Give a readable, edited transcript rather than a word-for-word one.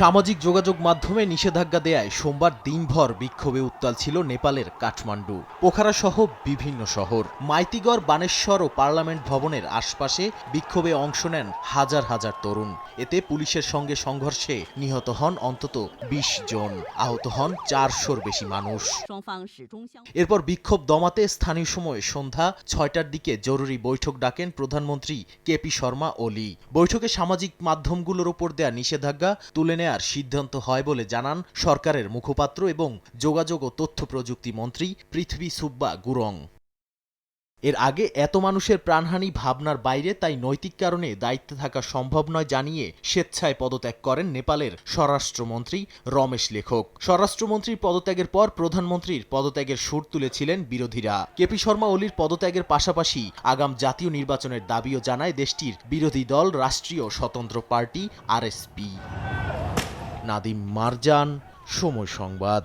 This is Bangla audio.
সামাজিক যোগাযোগ মাধ্যমে নিষেধাজ্ঞা দেয়ায় সোমবার দিনভর বিক্ষোভে উত্তাল ছিল নেপালের কাঠমান্ডু, পোখারা সহ বিভিন্ন শহর। মাইতিগড়, বানেশ্বর ও পার্লামেন্ট ভবনের আশপাশে বিক্ষোভে অংশ নেন হাজার হাজার তরুণ। এতে পুলিশের সঙ্গে সংঘর্ষে নিহত হন অন্তত ২০ জন, আহত হন ৪০০-র বেশি মানুষ। এরপর বিক্ষোভ দমাতে স্থানীয় সময় সন্ধ্যা ৬টার দিকে জরুরি বৈঠক ডাকেন প্রধানমন্ত্রী কেপি শর্মা ওলি। বৈঠকে সামাজিক মাধ্যমগুলোর ওপর দেয়া নিষেধাজ্ঞা তুলে নেয়ার সিদ্ধান্ত হয় বলে জানান সরকারের মুখপাত্র এবং যোগাযোগ ও তথ্য প্রযুক্তি মন্ত্রী পৃথ্বী সুব্বা গুরং। এর আগে এত মানুষের প্রাণহানি ভাবনার বাইরে, তাই নৈতিক কারণে দায়িত্বে থাকা সম্ভব নয় জানিয়ে স্বেচ্ছায় পদত্যাগ করেন নেপালের স্বরাষ্ট্রমন্ত্রী রমেশ লেখক। স্বরাষ্ট্রমন্ত্রীর পদত্যাগের পর প্রধানমন্ত্রীর পদত্যাগের সুর তুলেছিলেন বিরোধীরা। কেপি শর্মা ওলির পদত্যাগের পাশাপাশি আগাম জাতীয় নির্বাচনের দাবিও জানায় দেশটির বিরোধী দল রাষ্ট্রীয় স্বতন্ত্র পার্টি আরএসপি। নাদিম মারজান, সময় সংবাদ।